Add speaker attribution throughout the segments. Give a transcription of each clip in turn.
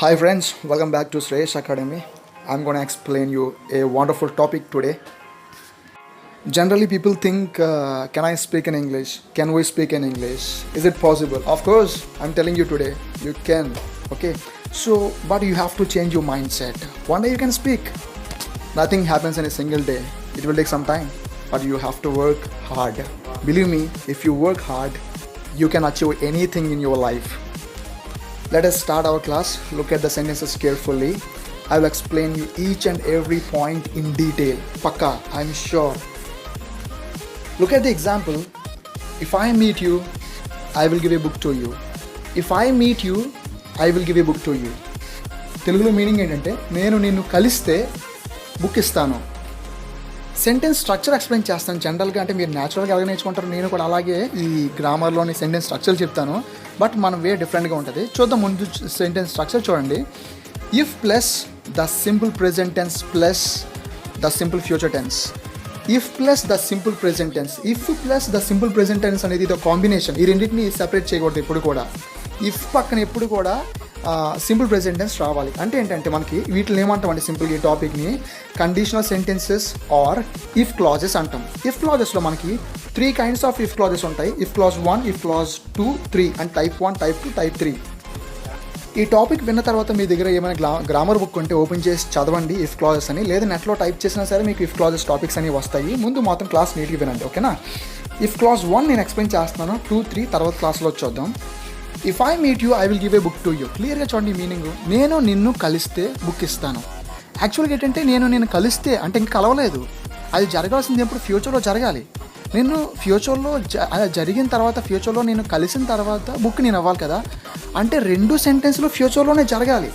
Speaker 1: Hi friends, welcome back to Sresh Academy. I'm going to explain you a wonderful topic today. Generally people think, can I speak in English? Can we speak in English? Is it possible? Of course, I'm telling you today, you can. Okay, so but you have to change your mindset. One day you can speak. Nothing happens in a single day. It will take some time, but you have to work hard. Believe me, if you work hard, you can achieve anything in your life. Let us start our class. Look at the sentences carefully. I will explain you each and every point in detail. Pakka, I'm sure. Look at the example. If I meet you, I will give a book to you. If I meet you, I will give a book to you. తెలుగులో meaning ఏంటంటే నేను నిన్ను కలిస్తే book ఇస్తాను. Sentence structure explain చేస్తాను జనరల్గా. అంటే మీరు న్యాచురల్గా ఎలా నేర్చుకుంటారు, నేను కూడా అలాగే ఈ గ్రామర్లోని సెంటెన్స్ స్ట్రక్చర్ చెప్తాను, బట్ మన వే డిఫరెంట్గా ఉంటుంది. చూద్దాం. ముందు సెంటెన్స్ స్ట్రక్చర్ చూడండి. If plus the simple present tense plus the simple future tense. If plus the simple present tense. If plus the simple present tense అనేది ఇది కాంబినేషన్. ఈ రెండింటిని సెపరేట్ చేయకూడదు ఎప్పుడు కూడా. ఇఫ్ పక్కన ఎప్పుడు కూడా సింపుల్ ప్రెజెంట్ టెన్స్ రావాలి. అంటే ఏంటంటే మనకి వీటిని ఏమంటామంటే సింపుల్గా ఈ టాపిక్ని conditional sentences or if clauses అంటాం. ఇఫ్ క్లాజెస్లో మనకి 3 kinds ఆఫ్ ఇఫ్ క్లాజెస్ ఉంటాయి. If clause 1, if clause 2, 3 and type 1, type 2, type 3. ఈ టాపిక్ విన్న తర్వాత మీ దగ్గర ఏమైనా గ్రామర్ బుక్ ఉంటే ఓపెన్ చేసి చదవండి ఇఫ్ క్లాజెస్ అని, లేదా నెట్లో టైప్ చేసినా సరే మీకు ఇఫ్ క్లాజెస్ టాపిక్స్ అనేవి వస్తాయి. ముందు మాత్రం క్లాస్ నీట్గా వినండి, ఓకేనా. ఇఫ్ క్లాజ్ 1 నేను ఎక్స్ప్లెయిన్ చేస్తున్నాను, 2, 3 తర్వాత క్లాస్లో చూద్దాం. If I meet you, I will give a book to you. క్లియర్గా చూడండి మీనింగ్. నేను నిన్ను కలిస్తే బుక్ ఇస్తాను. యాక్చువల్గా ఏంటంటే నేను కలిస్తే అంటే ఇంక కలవలేదు, అది జరగాల్సింది ఎప్పుడు ఫ్యూచర్లో జరగాలి. నేను ఫ్యూచర్లో జరిగిన తర్వాత, ఫ్యూచర్లో నేను కలిసిన తర్వాత బుక్ నేను అవ్వాలి కదా. అంటే 2 సెంటెన్స్లు ఫ్యూచర్లోనే జరగాలి.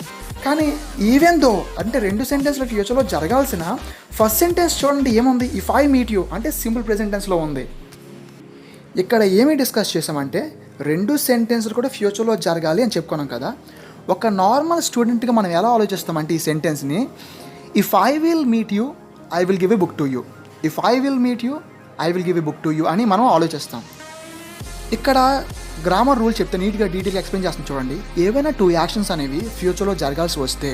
Speaker 1: కానీ ఈవెన్ దో అంటే 2 సెంటెన్స్లు ఫ్యూచర్లో జరగాల్సిన ఫస్ట్ సెంటెన్స్ చూడండి ఏముంది, ఇఫ్ ఐ మీట్ యూ అంటే సింపుల్ ప్రెజెంట్ టెన్స్లో ఉంది. ఇక్కడ ఏమి డిస్కస్ చేసామంటే 2 సెంటెన్స్లు కూడా ఫ్యూచర్లో జరగాలి అని చెప్పుకున్నాం కదా. ఒక నార్మల్ స్టూడెంట్గా మనం ఎలా ఆలోచిస్తామంటే ఈ సెంటెన్స్ని, if I will meet you, I will give a book to you. If I will meet you, I will give a book to you అని మనం ఆలోచిస్తాం. ఇక్కడ గ్రామర్ రూల్ చెప్తే నీట్గా డీటెయిల్గా ఎక్స్ప్లెయిన్ చేస్తాను చూడండి. ఏవైనా 2 యాక్షన్స్ అనేవి ఫ్యూచర్లో జరగాల్సి వస్తే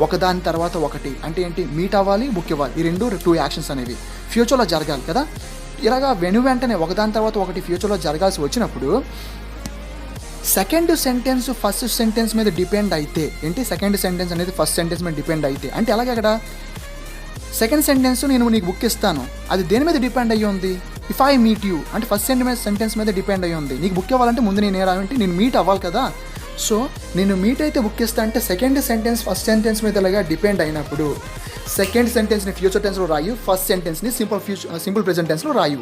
Speaker 1: ఒకదాని తర్వాత ఒకటి అంటే ఏంటి, మీట్ అవ్వాలి, బుక్ ఇవ్వాలి. ఈ 2 యాక్షన్స్ అనేవి ఫ్యూచర్లో జరగాలి కదా. ఇలాగా వెంటనే ఒకదాని తర్వాత ఒకటి ఫ్యూచర్లో జరగాల్సి వచ్చినప్పుడు సెకండ్ సెంటెన్స్ ఫస్ట్ సెంటెన్స్ మీద డిపెండ్ అయితే ఏంటి, సెకండ్ సెంటెన్స్ అనేది ఫస్ట్ సెంటెన్స్ మీద డిపెండ్ అయితే అంటే అలాగే అక్కడ సెకండ్ సెంటెన్స్ నేను నీకు బుక్ ఇస్తాను, అది దేని మీద డిపెండ్ అయ్యి ఉంది, ఇఫ్ ఐ మీట్ యూ అంటే ఫస్ట్ సెంటెన్స్ మీద డిపెండ్ అయ్యి ఉంది. నీకు బుక్ ఇవ్వాలంటే ముందు నేను ఏమంటే నేను మీట్ అవ్వాలి కదా. సో నేను మీట్ అయితే బుక్ ఇస్తా అంటే సెకండ్ సెంటెన్స్ ఫస్ట్ సెంటెన్స్ మీద ఇలాగా డిపెండ్ అయినప్పుడు సెకండ్ సెంటెన్స్ని ఫ్యూచర్ టెన్స్లో రాయు, ఫస్ట్ సెంటెన్స్ని సింపుల్ ప్రెజెంట్ టెన్స్లో రాయు.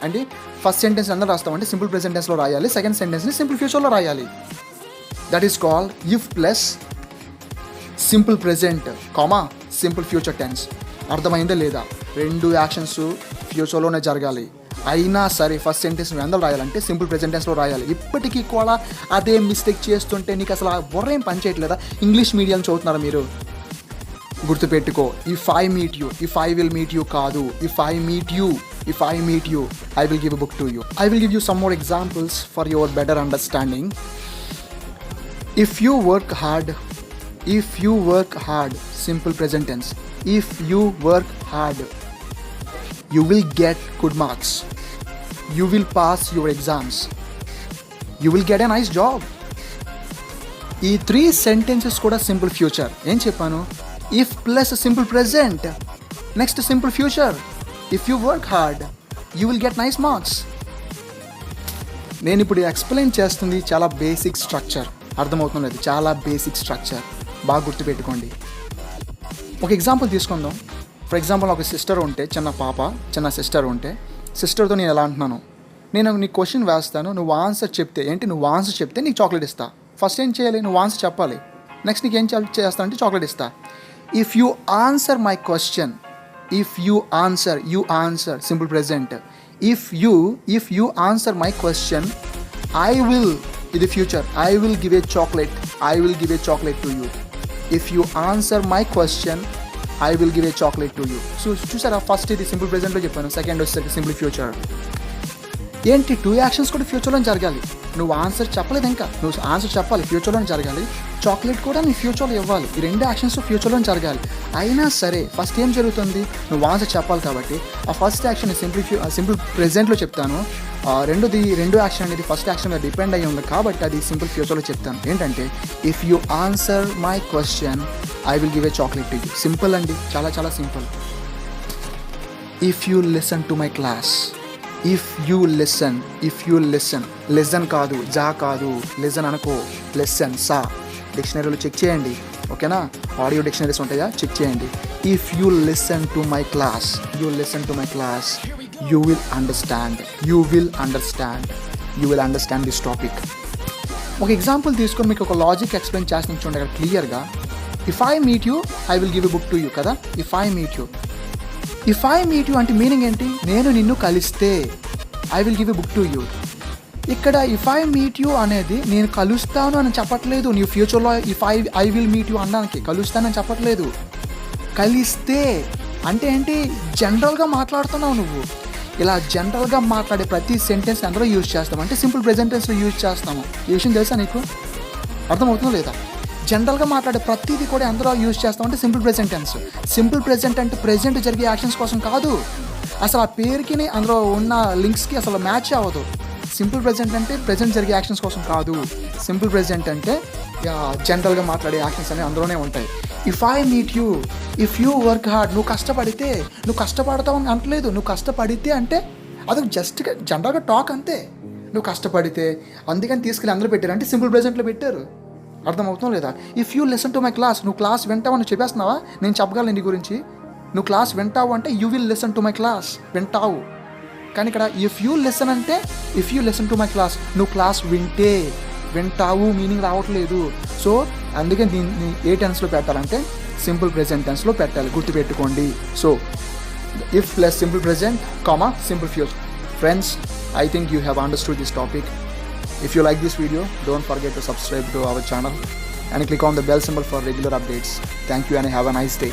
Speaker 1: అంటే ఫస్ట్ సెంటెన్స్ అందరూ రాస్తామంటే సింపుల్ ప్రెజెంట్ టెన్స్లో రాయాలి, సెకండ్ సెంటెన్స్ని సింపుల్ ఫ్యూచర్లో రాయాలి. That is called if plus simple present comma simple future tense. అర్థమైందా లేదా? 2 యాక్షన్స్ ఫ్యూచర్లోనే జరగాలి. అయినా సరే ఫస్ట్ సెంటెన్స్ నువ్వు ఎందులో రాయాలంటే సింపుల్ ప్రెజెంట్ టెన్స్లో రాయాలి. ఇప్పటికీ కూడా అదే మిస్టేక్ చేస్తుంటే నీకు అసలు ఆ బుర్ర ఏం పని చేయట్లేదా? ఇంగ్లీష్ మీడియం చదువుతున్నారా మీరు? గుర్తుపెట్టుకో, if I meet you, if I will meet you కాదు, if I meet you, if I meet you, I will give a book to you. I will give you some more examples for your better understanding. If you work hard, if you work hard simple present tense. If you work hard, you will get good marks, you will pass your exams, you will get a nice job. ఈ 3 sentences కూడా simple future. ఏం చెప్పాను? If plus simple present, next simple future. If you work hard, you will get nice marks. నేను ఇప్పుడు explain చేస్తుంది చాలా basic structure. అర్థమవుతున్నది, చాలా basic structure. బాగా గుర్తుపెట్టుకోండి. ఒక ఎగ్జాంపుల్ తీసుకుందాం. ఫర్ ఎగ్జాంపుల్ ఒక సిస్టర్ ఉంటే, చిన్న సిస్టర్ ఉంటే, సిస్టర్తో నేను ఎలా అంటున్నాను, నేను నీకు క్వశ్చన్ వేస్తాను, నువ్వు ఆన్సర్ చెప్తే ఏంటి, నువ్వు ఆన్సర్ చెప్తే నీకు చాక్లెట్ ఇస్తా. ఫస్ట్ ఏం చేయాలి, నువ్వు ఆన్సర్ చెప్పాలి. నెక్స్ట్ నీకు ఏం చేస్తా అంటే చాక్లెట్ ఇస్తా. If you answer my question, if you answer simple present. If you answer my question, I will, ఇది future, I will give a chocolate, I will give a chocolate to you. If you answer my question, I will give a chocolate to you. So చూసారా, first ఇది simple ప్రెజెంట్లో చెప్పాను, second వచ్చేసరికి simple future. ఏంటి 2 actions కూడా ఫ్యూచర్లో జరగాలి. నువ్వు ఆన్సర్ చెప్పలేదు, ఇంకా నువ్వు ఆన్సర్ చెప్పాలి, ఫ్యూచర్లో జరగాలి. చాక్లెట్ కూడా నీ ఫ్యూచర్లో ఇవ్వాలి. ఈ 2 యాక్షన్స్ ఫ్యూచర్లో జరగాలి. అయినా సరే ఫస్ట్ ఏం జరుగుతుంది, నువ్వు ఆన్సర్ చెప్పాలి కాబట్టి ఆ ఫస్ట్ యాక్షన్ సింపుల్ ప్రెజెంట్లో చెప్తాను. రెండు యాక్షన్ అనేది ఫస్ట్ యాక్షన్ మీద డిపెండ్ అయ్యి ఉంది కాబట్టి అది సింపుల్ ఫ్యూచర్లో చెప్తాను. ఏంటంటే if you answer my question I will give a chocolate to you. Simple అండి, చాలా చాలా simple. If you listen to my class, if you listen, listen కాదు, జా కాదు, లిసన్ అనుకో, లిసన్ సా. డిక్షనరీలో చెక్ చేయండి, ఓకేనా? ఆడియో డిక్షనరీస్ ఉంటాయా, చెక్ చేయండి. If you listen to my class, you will understand this topic. ఒక ఎగ్జాంపుల్ తీసుకొని మీకు ఒక లాజిక్ ఎక్స్ప్లెయిన్ చేస్తాను చూడండి అక్కడ క్లియర్గా. If I meet you I will give a book to you కదా. ఇఫ్ ఐ మీట్ యూ అంటే మీనింగ్ ఏంటి, నేను నిన్ను కలిస్తే I will give a book to you. ఇక్కడ ఇఫ్ ఐ మీట్ యూ అనేది నేను కలుస్తాను అని చెప్పట్లేదు. నీ ఫ్యూచర్లో if I will meet you అనడానికి కలుస్తానని చెప్పట్లేదు. కలిస్తే అంటే ఏంటి, జనరల్గా మాట్లాడుతున్నావు నువ్వు. ఇలా జనరల్గా మాట్లాడే ప్రతి సెంటెన్స్ అందరూ యూజ్ చేస్తాం, అంటే సింపుల్ ప్రెజెంట్ టెన్స్లో యూజ్ చేస్తాము. ఈ విషయం తెలుసా నీకు, అర్థమవుతుందో లేదా? జనరల్గా మాట్లాడే ప్రతిదీ కూడా అందరూ యూజ్ చేస్తాం అంటే simple present tense. Simple present అంటే ప్రెజెంట్ జరిగే యాక్షన్స్ కోసం కాదు, అసలు ఆ పేరుకి అందులో ఉన్న లింక్స్కి అసలు మ్యాచ్ అవ్వదు. సింపుల్ ప్రెజెంట్ అంటే ప్రెజెంట్ జరిగే యాక్షన్స్ కోసం కాదు. సింపుల్ ప్రెజెంట్ అంటే జనరల్గా మాట్లాడే యాక్షన్స్ అనేవి అందులోనే ఉంటాయి. If I meet you, if you work hard, నువ్వు కష్టపడితే, నువ్వు కష్టపడతావు అని అనట్లేదు. నువ్వు కష్టపడితే అంటే అది జస్ట్ జనరల్గా టాక్ అంతే. నువ్వు కష్టపడితే అందుకని తీసుకెళ్ళి అందరూ పెట్టారు అంటే సింపుల్ ప్రెజెంట్లో పెట్టారు. అర్థమవుతుందో లేదా? If you listen to my class, నువ్వు క్లాస్ వింటావు అని చెప్పేస్తున్నావా, నేను చెప్పగలను నీ గురించి. నువ్వు క్లాస్ వింటావు అంటే you will listen to my class, వింటావు. కానీ ఇక్కడ ఇఫ్ యూ లిసన్ అంటే if you listen to my class, నువ్వు క్లాస్ వింటావు మీనింగ్ రావట్లేదు. సో అందుకే దీన్ని ఏ టెన్స్లో పెట్టాలంటే సింపుల్ ప్రెజెంట్ టెన్స్లో పెట్టాలి, గుర్తుపెట్టుకోండి. So if plus simple present comma simple future. Friends, I think you have understood this topic. If you like this video, don't forget to subscribe to our channel and click on the bell symbol for regular updates. Thank you and have a nice day.